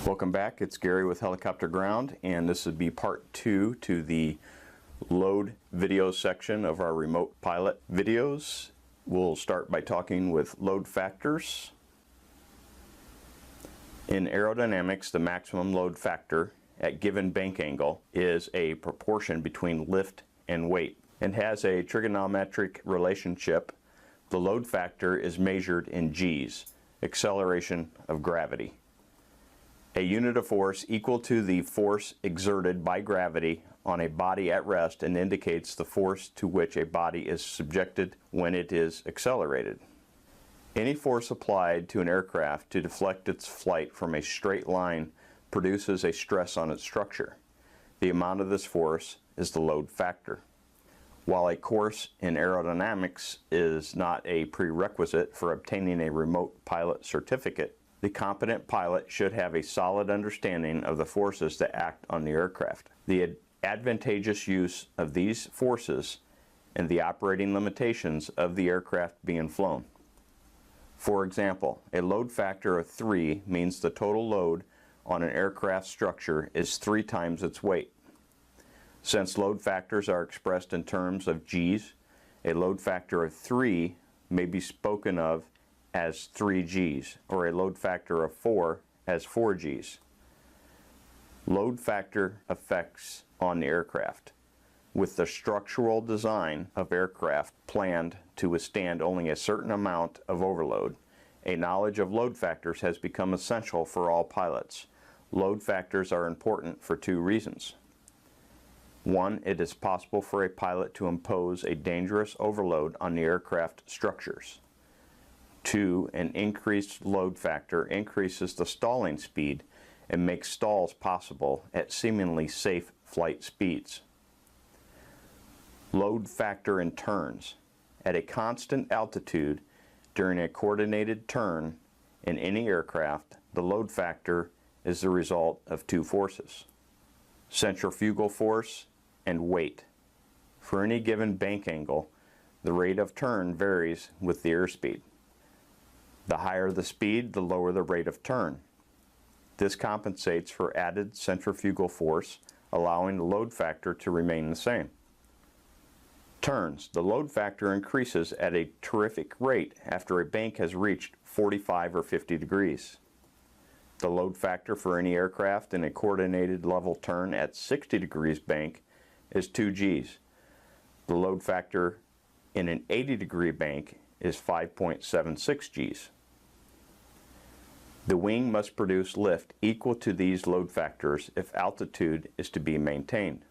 Welcome back. It's Gary with Helicopter Ground, and this would be part 2 to the load video section of our remote pilot videos. We'll start by talking with load factors. In aerodynamics, the maximum load factor at given bank angle is a proportion between lift and weight and has a trigonometric relationship. The load factor is measured in G's, acceleration of gravity. A unit of force equal to the force exerted by gravity on a body at rest and indicates the force to which a body is subjected when it is accelerated. Any force applied to an aircraft to deflect its flight from a straight line produces a stress on its structure. The amount of this force is the load factor. While a course in aerodynamics is not a prerequisite for obtaining a remote pilot certificate, the competent pilot should have a solid understanding of the forces that act on the aircraft, the advantageous use of these forces, and the operating limitations of the aircraft being flown. For example, a load factor of 3 means the total load on an aircraft structure is 3 times its weight. Since load factors are expressed in terms of G's, a load factor of 3 may be spoken of as 3 G's, or a load factor of 4 as 4 G's. Load factor effects on the aircraft. With the structural design of aircraft planned to withstand only a certain amount of overload, a knowledge of load factors has become essential for all pilots. Load factors are important for 2 reasons. 1, it is possible for a pilot to impose a dangerous overload on the aircraft structures. 2, an increased load factor increases the stalling speed and makes stalls possible at seemingly safe flight speeds. Load factor in turns. At a constant altitude during a coordinated turn in any aircraft, the load factor is the result of 2 forces: centrifugal force and weight. For any given bank angle, the rate of turn varies with the airspeed. The higher the speed, the lower the rate of turn. This compensates for added centrifugal force, allowing the load factor to remain the same. Turns. The load factor increases at a terrific rate after a bank has reached 45 or 50 degrees. The load factor for any aircraft in a coordinated level turn at 60 degrees bank is 2 G's. The load factor in an 80 degree bank is 5.76 G's. The wing must produce lift equal to these load factors if altitude is to be maintained.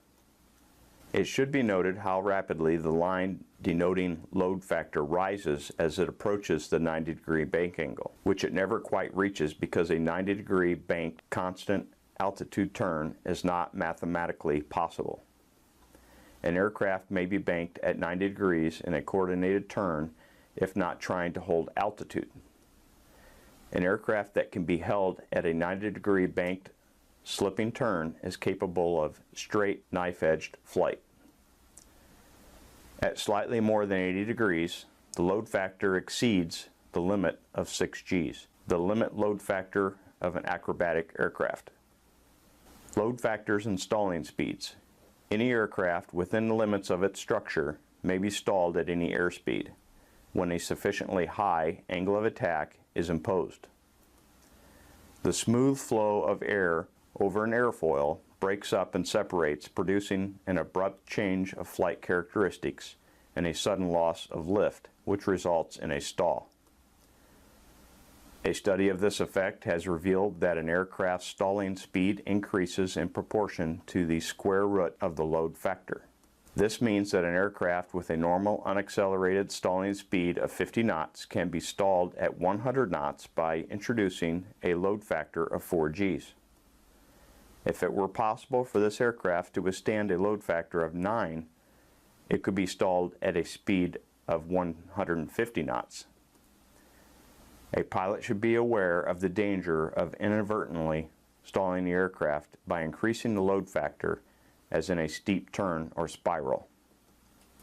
It should be noted how rapidly the line denoting load factor rises as it approaches the 90 degree bank angle, which it never quite reaches because a 90 degree banked constant altitude turn is not mathematically possible. An aircraft may be banked at 90 degrees in a coordinated turn if not trying to hold altitude. An aircraft that can be held at a 90 degree banked slipping turn is capable of straight knife-edged flight. At slightly more than 80 degrees, the load factor exceeds the limit of 6 G's, the limit load factor of an acrobatic aircraft. Load factors and stalling speeds. Any aircraft within the limits of its structure may be stalled at any airspeed when a sufficiently high angle of attack is imposed. The smooth flow of air over an airfoil breaks up and separates, producing an abrupt change of flight characteristics and a sudden loss of lift, which results in a stall. A study of this effect has revealed that an aircraft's stalling speed increases in proportion to the square root of the load factor. This means that an aircraft with a normal unaccelerated stalling speed of 50 knots can be stalled at 100 knots by introducing a load factor of 4 G's. If it were possible for this aircraft to withstand a load factor of 9, it could be stalled at a speed of 150 knots. A pilot should be aware of the danger of inadvertently stalling the aircraft by increasing the load factor, as in a steep turn or spiral.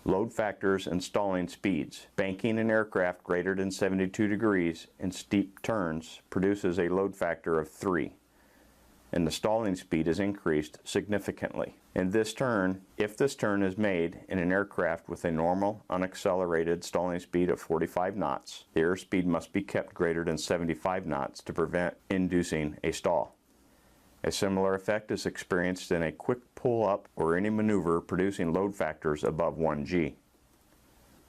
Load factors and stalling speeds. Banking an aircraft greater than 72 degrees in steep turns produces a load factor of 3. and the stalling speed is increased significantly. In this turn, if this turn is made in an aircraft with a normal unaccelerated stalling speed of 45 knots, the airspeed must be kept greater than 75 knots to prevent inducing a stall. A similar effect is experienced in a quick pull-up or any maneuver producing load factors above 1G.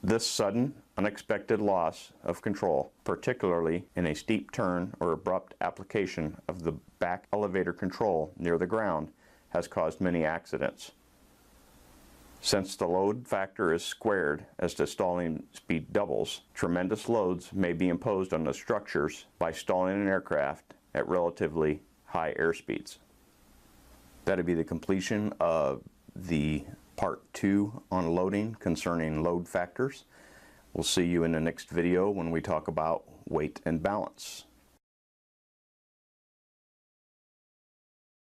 This sudden, unexpected loss of control, particularly in a steep turn or abrupt application of the back elevator control near the ground, has caused many accidents. Since the load factor is squared as the stalling speed doubles, tremendous loads may be imposed on the structures by stalling an aircraft at relatively high airspeeds. That'll be the completion of the Part 2 on loading concerning load factors. We'll see you in the next video when we talk about weight and balance.